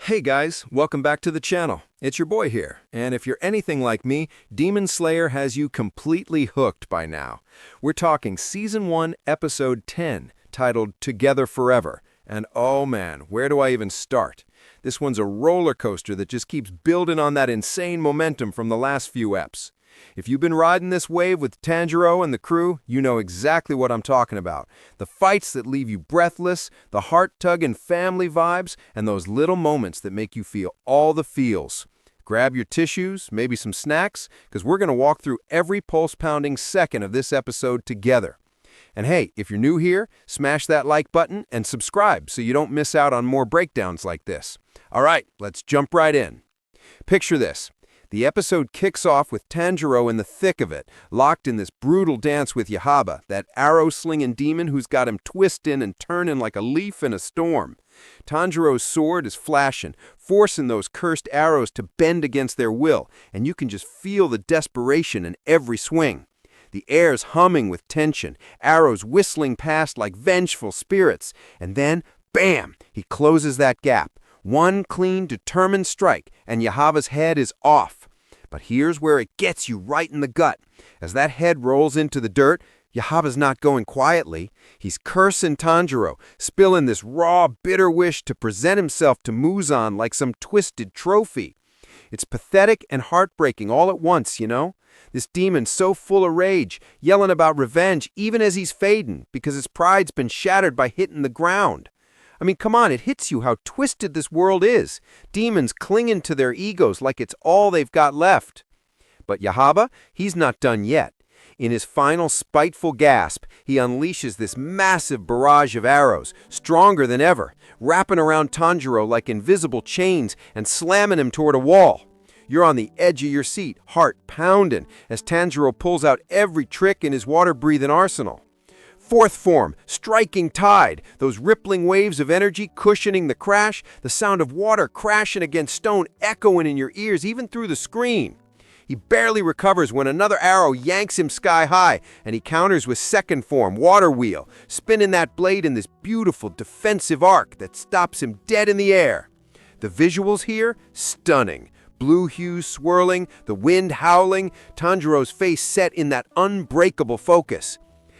Hey guys, welcome back to the channel. It's your boy here, and if you're anything like me, Demon Slayer has you completely hooked by now. We're talking Season 1, Episode 10, titled Together Forever, and oh man, where do I even start? This one's a roller coaster that just keeps building on that insane momentum from the last few eps. If you've been riding this wave with Tanjiro and the crew, you know exactly what I'm talking about. The fights that leave you breathless, the heart-tugging family vibes, and those little moments that make you feel all the feels. Grab your tissues, maybe some snacks, because we're going to walk through every pulse-pounding second of this episode together. And hey, if you're new here, smash that like button and subscribe so you don't miss out on more breakdowns like this. All right, let's jump right in. Picture this. The episode kicks off with Tanjiro in the thick of it, locked in this brutal dance with Yaiba, that arrow-slinging demon who's got him twisting and turning like a leaf in a storm. Tanjiro's sword is flashing, forcing those cursed arrows to bend against their will, and you can just feel the desperation in every swing. The air's humming with tension, arrows whistling past like vengeful spirits, and then, bam, he closes that gap. One clean, determined strike, and Yaiba's head is off. But here's where it gets you right in the gut. As that head rolls into the dirt, Yaiba's not going quietly. He's cursing Tanjiro, spilling this raw, bitter wish to present himself to Muzan like some twisted trophy. It's pathetic and heartbreaking all at once, you know? This demon's so full of rage, yelling about revenge even as he's fading because his pride's been shattered by hitting the ground. I mean, come on, it hits you how twisted this world is. Demons clinging to their egos like it's all they've got left. But Yaiba, he's not done yet. In his final spiteful gasp, he unleashes this massive barrage of arrows, stronger than ever, wrapping around Tanjiro like invisible chains and slamming him toward a wall. You're on the edge of your seat, heart pounding, as Tanjiro pulls out every trick in his water-breathing arsenal. Fourth form, striking tide, those rippling waves of energy cushioning the crash, the sound of water crashing against stone echoing in your ears even through the screen. He barely recovers when another arrow yanks him sky high, and he counters with second form, water wheel, spinning that blade in this beautiful defensive arc that stops him dead in the air. The visuals here, stunning. Blue hues swirling, the wind howling, Tanjiro's face set in that unbreakable focus.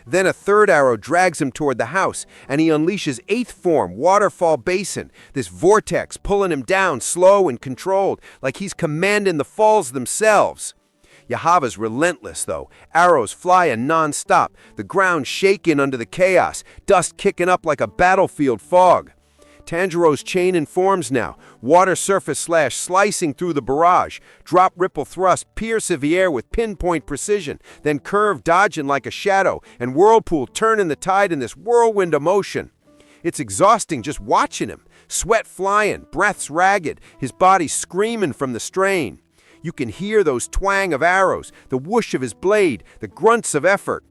Then a third arrow drags him toward the house, and he unleashes eighth form, waterfall basin, this vortex pulling him down slow and controlled, like he's commanding the falls themselves. Yaiba's relentless, though, arrows flying non-stop, the ground shaking under the chaos, dust kicking up like a battlefield fog. Tanjiro's chaining forms now, water surface slash slicing through the barrage, drop ripple thrust piercing the air with pinpoint precision, then curve dodging like a shadow, and whirlpool turning the tide in this whirlwind of motion. It's exhausting just watching him, sweat flying, breaths ragged, his body screaming from the strain. You can hear those twang of arrows, the whoosh of his blade, the grunts of effort.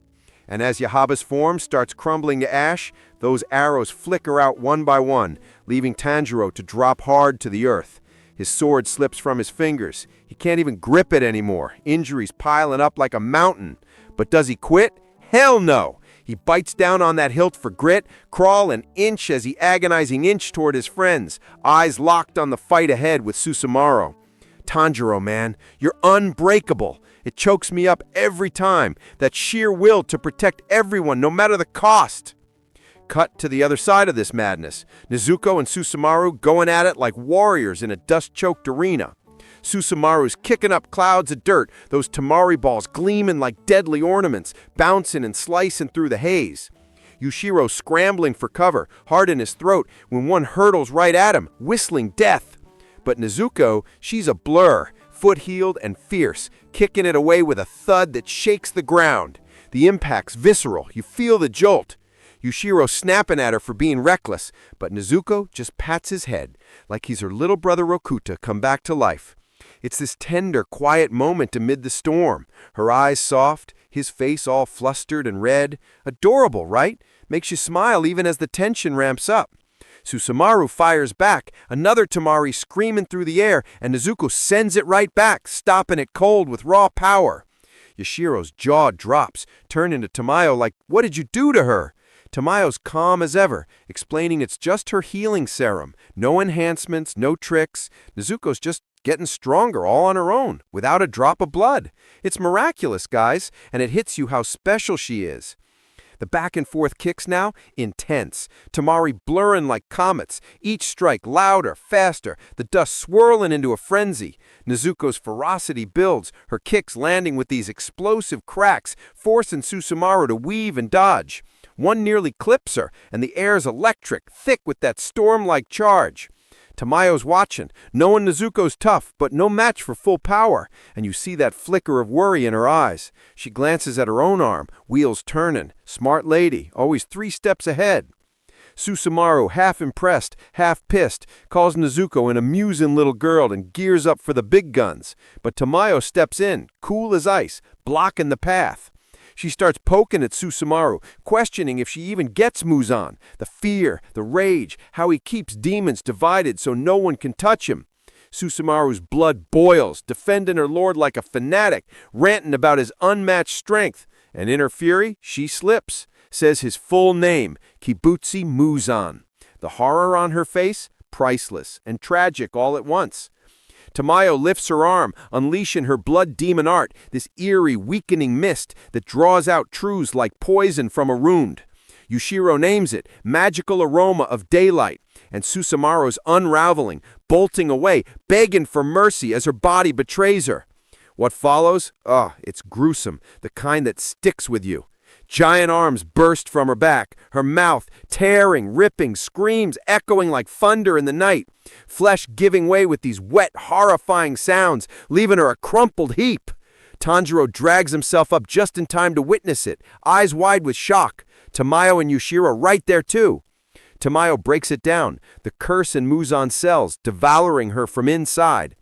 And as Yaiba's form starts crumbling to ash, those arrows flicker out one by one, leaving Tanjiro to drop hard to the earth. His sword slips from his fingers. He can't even grip it anymore, injuries piling up like a mountain. But does he quit? Hell no! He bites down on that hilt for grit, crawl an inch as he agonizing inch toward his friends, eyes locked on the fight ahead with Susumaru. Tanjiro, man, you're unbreakable. It chokes me up every time, that sheer will to protect everyone, no matter the cost. Cut to the other side of this madness. Nezuko and Susumaru going at it like warriors in a dust-choked arena. Susumaru's kicking up clouds of dirt, those tamari balls gleaming like deadly ornaments, bouncing and slicing through the haze. Yushiro scrambling for cover, heart in his throat, when one hurtles right at him, whistling death. But Nezuko, she's a blur, foot-heeled and fierce, kicking it away with a thud that shakes the ground. The impact's visceral, you feel the jolt. Yushiro snapping at her for being reckless, but Nezuko just pats his head, like he's her little brother Rokuta come back to life. It's this tender, quiet moment amid the storm. Her eyes soft, his face all flustered and red. Adorable, right? Makes you smile even as the tension ramps up. Susumaru fires back, another Tamari screaming through the air, and Nezuko sends it right back, stopping it cold with raw power. Yashiro's jaw drops, turning to Tamayo like, "What did you do to her?" Tamayo's calm as ever, explaining it's just her healing serum. No enhancements, no tricks. Nezuko's just getting stronger all on her own, without a drop of blood. It's miraculous, guys, and it hits you how special she is. The back-and-forth kicks now, intense. Tamari blurring like comets, each strike louder, faster, the dust swirling into a frenzy. Nezuko's ferocity builds, her kicks landing with these explosive cracks, forcing Susumaru to weave and dodge. One nearly clips her, and the air's electric, thick with that storm-like charge. Tamayo's watching, knowing Nezuko's tough, but no match for full power, and you see that flicker of worry in her eyes. She glances at her own arm, wheels turning. Smart lady, always 3 steps ahead. Susumaru, half impressed, half pissed, calls Nezuko an amusing little girl and gears up for the big guns. But Tamayo steps in, cool as ice, blocking the path. She starts poking at Susumaru, questioning if she even gets Muzan. The fear, the rage, how he keeps demons divided so no one can touch him. Susumaru's blood boils, defending her lord like a fanatic, ranting about his unmatched strength. And in her fury, she slips, says his full name, Kibutsu Muzan. The horror on her face, priceless and tragic all at once. Tamayo lifts her arm, unleashing her blood demon art, this eerie, weakening mist that draws out truths like poison from a wound. Yushiro names it, magical aroma of daylight, and Susumaru's unraveling, bolting away, begging for mercy as her body betrays her. What follows? It's gruesome, the kind that sticks with you. Giant arms burst from her back, her mouth tearing, ripping, screams echoing like thunder in the night, flesh giving way with these wet, horrifying sounds, leaving her a crumpled heap. Tanjiro drags himself up just in time to witness it, eyes wide with shock. Tamayo and Yushiro right there too. Tamayo breaks it down, the curse in Muzan's cells, devouring her from inside.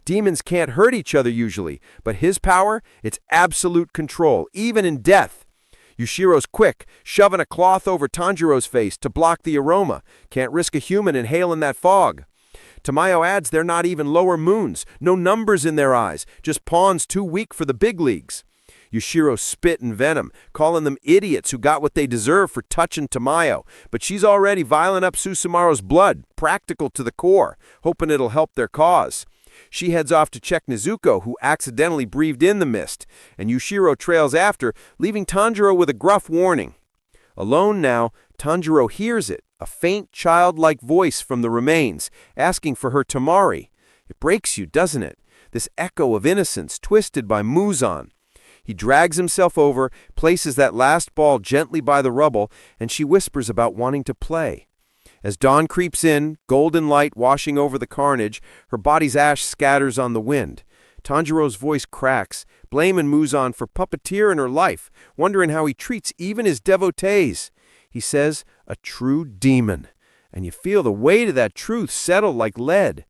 Demons can't hurt each other usually, but his power, it's absolute control, even in death. Yushiro's quick, shoving a cloth over Tanjiro's face to block the aroma. Can't risk a human inhaling that fog. Tamayo adds they're not even lower moons, no numbers in their eyes, just pawns too weak for the big leagues. Yushiro spit in venom, calling them idiots who got what they deserve for touching Tamayo, but she's already viling up Susumaru's blood, practical to the core, hoping it'll help their cause. She heads off to check Nezuko, who accidentally breathed in the mist, and Yushiro trails after, leaving Tanjiro with a gruff warning. Alone now, Tanjiro hears it, a faint childlike voice from the remains, asking for her Tamari. It breaks you, doesn't it? This echo of innocence, twisted by Muzan. He drags himself over, places that last ball gently by the rubble, and she whispers about wanting to play. As dawn creeps in, golden light washing over the carnage, her body's ash scatters on the wind. Tanjiro's voice cracks, blaming Muzan for puppeteering her life, wondering how he treats even his devotees. He says, a true demon. And you feel the weight of that truth settle like lead.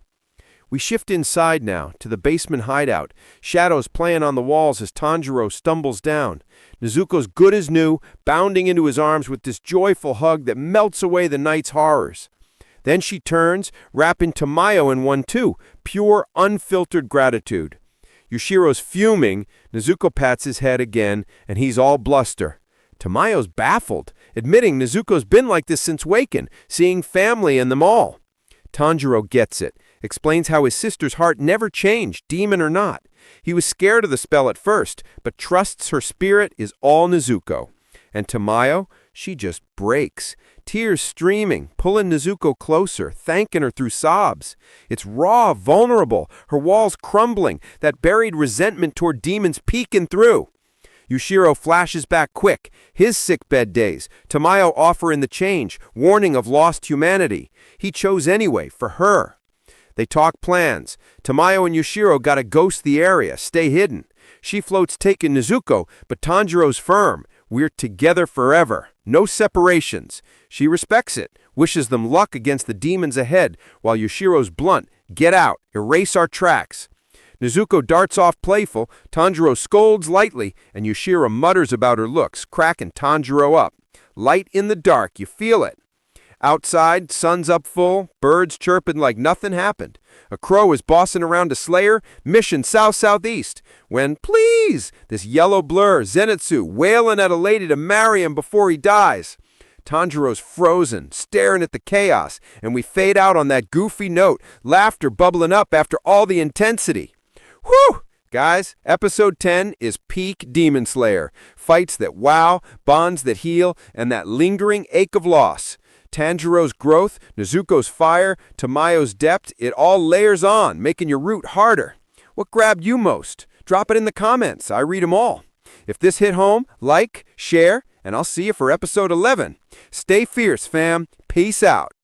We shift inside now, to the basement hideout, shadows playing on the walls as Tanjiro stumbles down. Nezuko's good as new, bounding into his arms with this joyful hug that melts away the night's horrors. Then she turns, wrapping Tamayo in one too, pure, unfiltered gratitude. Yushiro's fuming, Nezuko pats his head again, and he's all bluster. Tamayo's baffled, admitting Nezuko's been like this since waking, seeing family and them all. Tanjiro gets it, explains how his sister's heart never changed, demon or not. He was scared of the spell at first, but trusts her spirit is all Nezuko. And Tamayo, she just breaks, tears streaming, pulling Nezuko closer, thanking her through sobs. It's raw, vulnerable, her walls crumbling, that buried resentment toward demons peeking through. Yushiro flashes back quick, his sickbed days, Tamayo offering the change, warning of lost humanity. He chose anyway, for her. They talk plans. Tamayo and Yushiro gotta ghost the area, stay hidden. She floats taking Nezuko, but Tanjiro's firm. We're together forever. No separations. She respects it, wishes them luck against the demons ahead, while Yushiro's blunt. Get out, erase our tracks. Nezuko darts off playful, Tanjiro scolds lightly, and Yushiro mutters about her looks, cracking Tanjiro up. Light in the dark, you feel it. Outside, sun's up full, birds chirping like nothing happened. A crow is bossing around a slayer, mission south-southeast, when, please, this yellow blur, Zenitsu, wailing at a lady to marry him before he dies. Tanjiro's frozen, staring at the chaos, and we fade out on that goofy note, laughter bubbling up after all the intensity. Whew! Guys, episode 10 is peak Demon Slayer. Fights that wow, bonds that heal, and that lingering ache of loss. Tanjiro's growth, Nezuko's fire, Tamayo's depth, it all layers on, making your root harder. What grabbed you most? Drop it in the comments. I read them all. If this hit home, like, share, and I'll see you for episode 11. Stay fierce, fam. Peace out.